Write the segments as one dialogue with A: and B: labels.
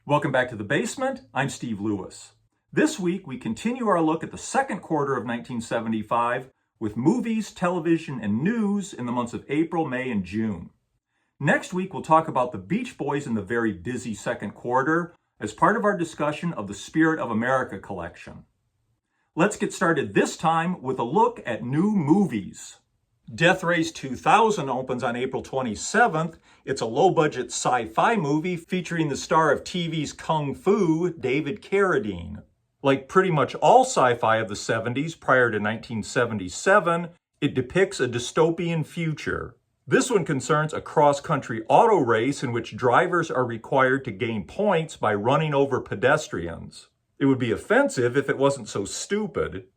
A: Welcome back to the basement. I'm Steve Lewis. This week we continue our look at the second quarter of 1975 with movies, television, and news in the months of April, May, and June. Next week we'll talk about the Beach Boys in the very busy second quarter as part of our discussion of the Spirit of America collection. Let's get started this time with a look at new movies. Death Race 2000 opens on April 27th. It's a low-budget sci-fi movie featuring the star of TV's Kung Fu, David Carradine. Like pretty much all sci-fi of the 70s prior to 1977, it depicts a dystopian future. This one concerns a cross-country auto race in which drivers are required to gain points by running over pedestrians. It would be offensive if it wasn't so stupid.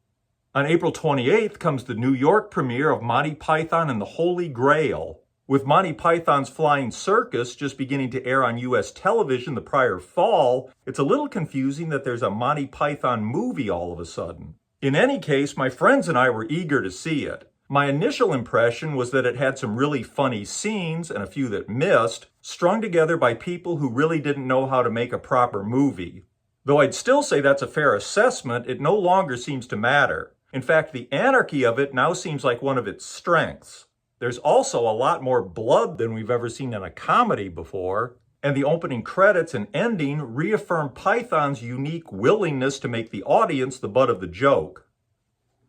A: On April 28th comes the New York premiere of Monty Python and the Holy Grail. With Monty Python's Flying Circus just beginning to air on U.S. television the prior fall, it's a little confusing that there's a Monty Python movie all of a sudden. In any case, my friends and I were eager to see it. My initial impression was that it had some really funny scenes and a few that missed, strung together by people who really didn't know how to make a proper movie. Though I'd still say that's a fair assessment, it no longer seems to matter. In fact, the anarchy of it now seems like one of its strengths. There's also a lot more blood than we've ever seen in a comedy before, and the opening credits and ending reaffirm Python's unique willingness to make the audience the butt of the joke.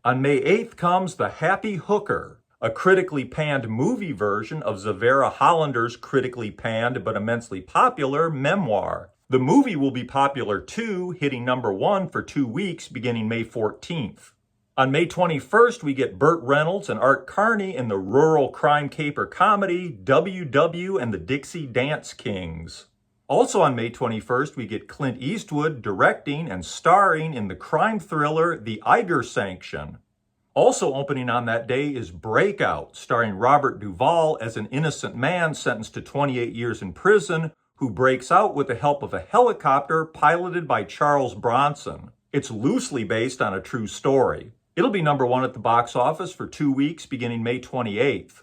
A: On May 8th comes The Happy Hooker, a critically panned movie version of Zavera Hollander's critically panned but immensely popular memoir. The movie will be popular too, hitting #1 for 2 weeks beginning May 14th. On May 21st, we get Burt Reynolds and Art Carney in the rural crime caper comedy W.W. and the Dixie Dance Kings. Also on May 21st, we get Clint Eastwood directing and starring in the crime thriller The Eiger Sanction. Also opening on that day is Breakout, starring Robert Duvall as an innocent man sentenced to 28 years in prison who breaks out with the help of a helicopter piloted by Charles Bronson. It's loosely based on a true story. It'll be #1 at the box office for 2 weeks beginning May 28th.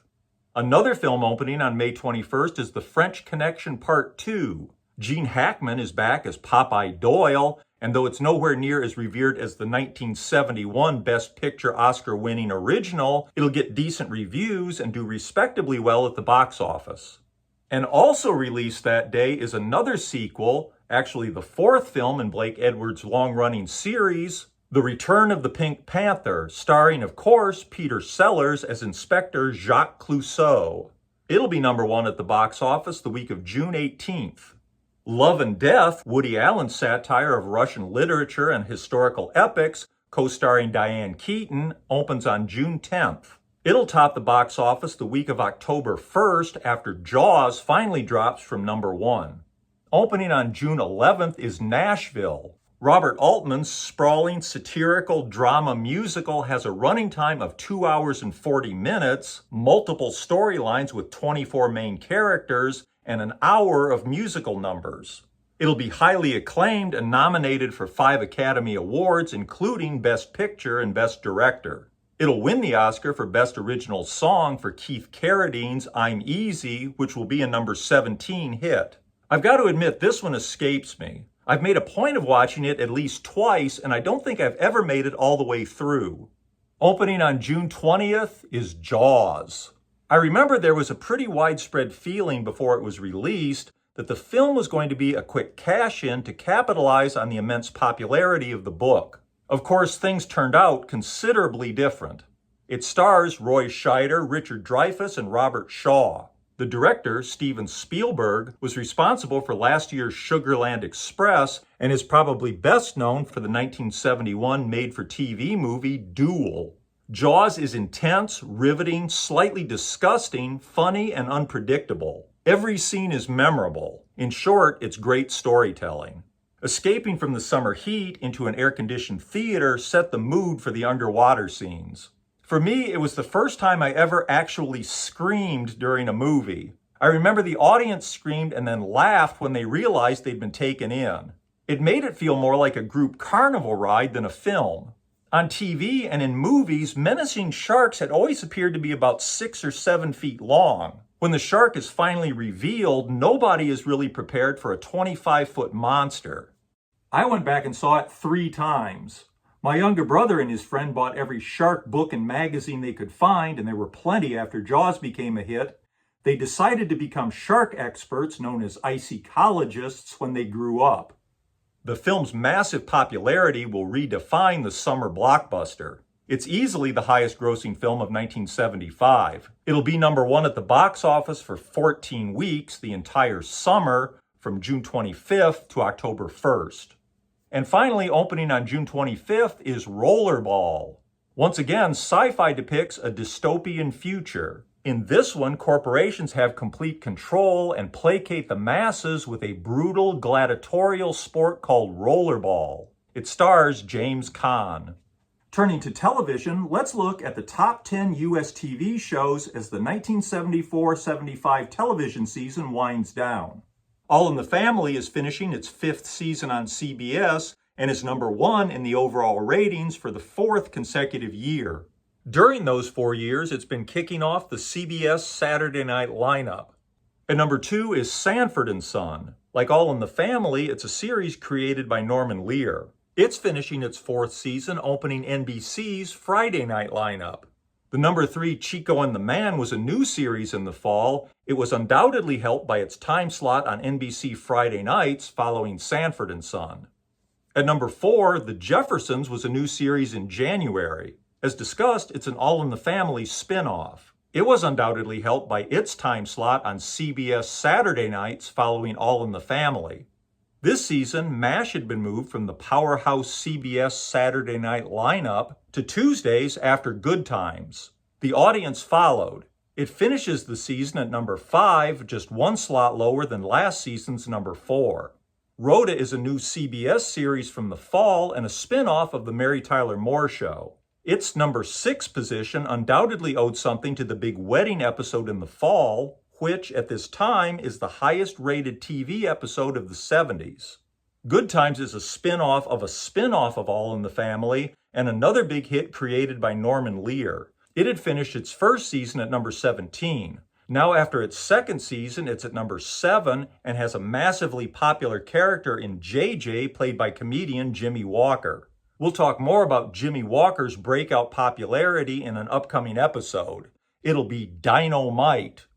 A: Another film opening on May 21st is The French Connection Part 2. Gene Hackman is back as Popeye Doyle, and though it's nowhere near as revered as the 1971 Best Picture Oscar-winning original, it'll get decent reviews and do respectably well at the box office. And also released that day is another sequel, actually the 4th film in Blake Edwards' long-running series, The Return of the Pink Panther, starring, of course, Peter Sellers as Inspector Jacques Clouseau. It'll be #1 at the box office the week of June 18th. Love and Death, Woody Allen's satire of Russian literature and historical epics, co-starring Diane Keaton, opens on June 10th. It'll top the box office the week of October 1st after Jaws finally drops from #1. Opening on June 11th is Nashville. Robert Altman's sprawling satirical drama musical has a running time of 2 hours and 40 minutes, multiple storylines with 24 main characters, and an hour of musical numbers. It'll be highly acclaimed and nominated for 5 Academy Awards, including Best Picture and Best Director. It'll win the Oscar for Best Original Song for Keith Carradine's I'm Easy, which will be a #17 hit. I've got to admit, this one escapes me. I've made a point of watching it at least twice, and I don't think I've ever made it all the way through. Opening on June 20th is Jaws. I remember there was a pretty widespread feeling before it was released that the film was going to be a quick cash-in to capitalize on the immense popularity of the book. Of course, things turned out considerably different. It stars Roy Scheider, Richard Dreyfuss, and Robert Shaw. The director, Steven Spielberg, was responsible for last year's Sugarland Express and is probably best known for the 1971 made-for-TV movie Duel. Jaws is intense, riveting, slightly disgusting, funny, and unpredictable. Every scene is memorable. In short, it's great storytelling. Escaping from the summer heat into an air-conditioned theater set the mood for the underwater scenes. For me, it was the first time I ever actually screamed during a movie. I remember the audience screamed and then laughed when they realized they'd been taken in. It made it feel more like a group carnival ride than a film. On TV and in movies, menacing sharks had always appeared to be about 6 or 7 feet long. When the shark is finally revealed, nobody is really prepared for a 25-foot monster. I went back and saw it 3 times. My younger brother and his friend bought every shark book and magazine they could find, and there were plenty after Jaws became a hit. They decided to become shark experts, known as icecologists, when they grew up. The film's massive popularity will redefine the summer blockbuster. It's easily the highest grossing film of 1975. It'll be #1 at the box office for 14 weeks, the entire summer, from June 25th to October 1st. And finally, opening on June 25th is Rollerball. Once again, sci-fi depicts a dystopian future. In this one, corporations have complete control and placate the masses with a brutal gladiatorial sport called Rollerball. It stars James Caan. Turning to television, let's look at the top 10 U.S. TV shows as the 1974-75 television season winds down. All in the Family is finishing its 5th season on CBS and is #1 in the overall ratings for the 4th consecutive year. During those 4 years, it's been kicking off the CBS Saturday night lineup. At #2 is Sanford & Son. Like All in the Family, it's a series created by Norman Lear. It's finishing its 4th season, opening NBC's Friday night lineup. The #3 Chico and the Man was a new series in the fall. It was undoubtedly helped by its time slot on NBC Friday nights following Sanford & Son. At #4, The Jeffersons was a new series in January. As discussed, it's an All in the Family spin-off. It was undoubtedly helped by its time slot on CBS Saturday nights following All in the Family. This season, MASH had been moved from the powerhouse CBS Saturday night lineup to Tuesdays after Good Times. The audience followed. It finishes the season at #5, just 1 slot lower than last season's #4. Rhoda is a new CBS series from the fall and a spin-off of The Mary Tyler Moore Show. Its #6 position undoubtedly owed something to the big wedding episode in the fall, which at this time is the highest rated TV episode of the 70s. Good Times is a spin-off of All in the Family and another big hit created by Norman Lear. It had finished its 1st season at #17. Now after its 2nd season, it's at #7 and has a massively popular character in JJ played by comedian Jimmy Walker. We'll talk more about Jimmy Walker's breakout popularity in an upcoming episode. It'll be dynamite.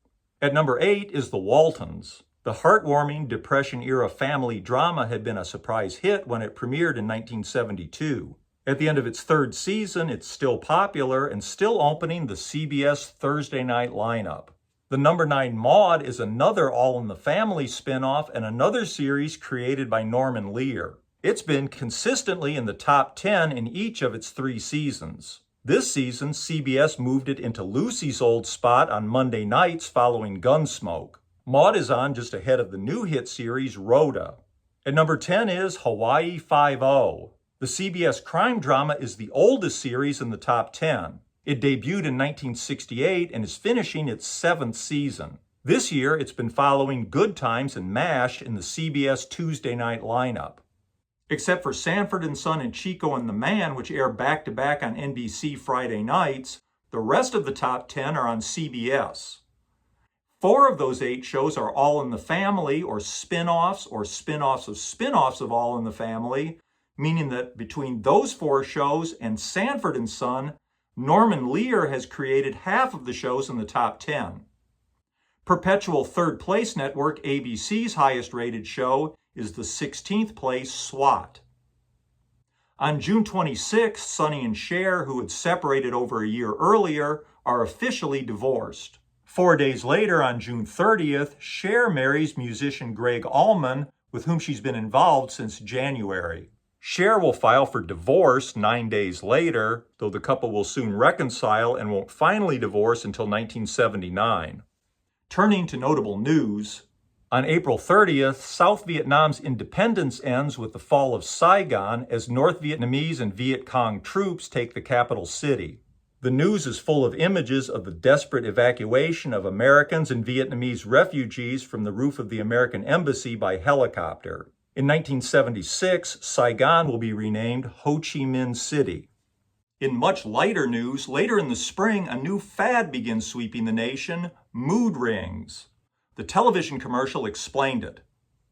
A: At #8 is The Waltons. The heartwarming Depression-era family drama had been a surprise hit when it premiered in 1972. At the end of its 3rd season, it's still popular and still opening the CBS Thursday night lineup. The #9 Maude is another All in the Family spin-off and another series created by Norman Lear. It's been consistently in the top 10 in each of its 3 seasons. This season, CBS moved it into Lucy's old spot on Monday nights following Gunsmoke. Maude is on just ahead of the new hit series Rhoda. At #10 is Hawaii Five-0. The CBS crime drama is the oldest series in the top 10. It debuted in 1968 and is finishing its 7th season. This year, it's been following Good Times and MASH in the CBS Tuesday night lineup. Except for Sanford & Son and Chico and the Man, which air back-to-back on NBC Friday nights, the rest of the top 10 are on CBS. 4 of those 8 shows are All in the Family, or spin-offs of All in the Family, meaning that between those 4 shows and Sanford & Son, Norman Lear has created half of the shows in the top 10. Perpetual third place network ABC's highest rated show is the 16th place SWAT. On June 26th, Sonny and Cher, who had separated over a year earlier, are officially divorced. 4 days later, on June 30th, Cher marries musician Gregg Allman, with whom she's been involved since January. Cher will file for divorce 9 days later, though the couple will soon reconcile and won't finally divorce until 1979. Turning to notable news, on April 30th, South Vietnam's independence ends with the fall of Saigon as North Vietnamese and Viet Cong troops take the capital city. The news is full of images of the desperate evacuation of Americans and Vietnamese refugees from the roof of the American embassy by helicopter. In 1976, Saigon will be renamed Ho Chi Minh City. In much lighter news, later in the spring, a new fad begins sweeping the nation: mood rings. The television commercial explained it.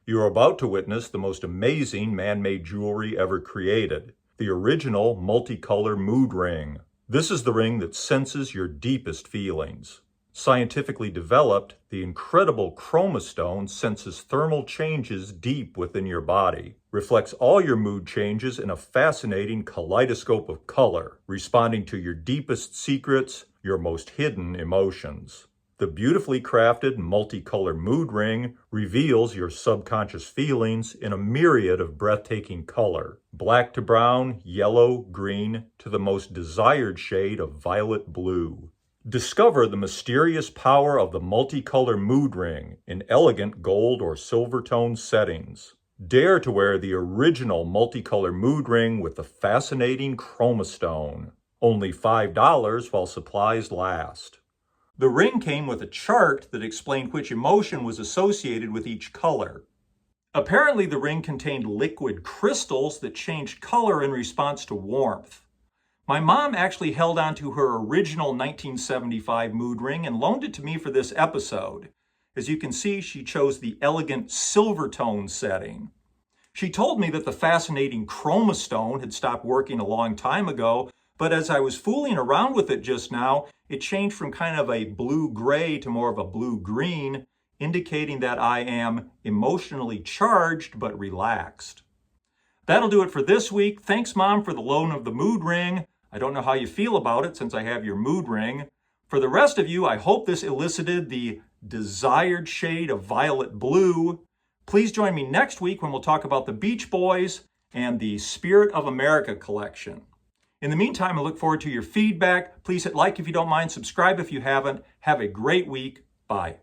A: You are about to witness the most amazing man-made jewelry ever created, the original multicolor mood ring. This is the ring that senses your deepest feelings. Scientifically developed, the incredible chromostone senses thermal changes deep within your body, reflects all your mood changes in a fascinating kaleidoscope of color, responding to your deepest secrets, your most hidden emotions. The beautifully crafted multicolor mood ring reveals your subconscious feelings in a myriad of breathtaking color, black to brown, yellow, green, to the most desired shade of violet blue. Discover the mysterious power of the multicolor mood ring in elegant gold or silver tone settings. Dare to wear the original multicolor mood ring with the fascinating chromostone. Only $5 while supplies last. The ring came with a chart that explained which emotion was associated with each color. Apparently, the ring contained liquid crystals that changed color in response to warmth. My mom actually held on to her original 1975 mood ring and loaned it to me for this episode. As you can see, she chose the elegant silver tone setting. She told me that the fascinating chromostone had stopped working a long time ago, but as I was fooling around with it just now, it changed from kind of a blue-gray to more of a blue-green, indicating that I am emotionally charged but relaxed. That'll do it for this week. Thanks, Mom, for the loan of the mood ring. I don't know how you feel about it since I have your mood ring. For the rest of you, I hope this elicited the desired shade of violet blue. Please join me next week when we'll talk about the Beach Boys and the Spirit of America collection. In the meantime, I look forward to your feedback. Please hit like if you don't mind, subscribe if you haven't. Have a great week. Bye.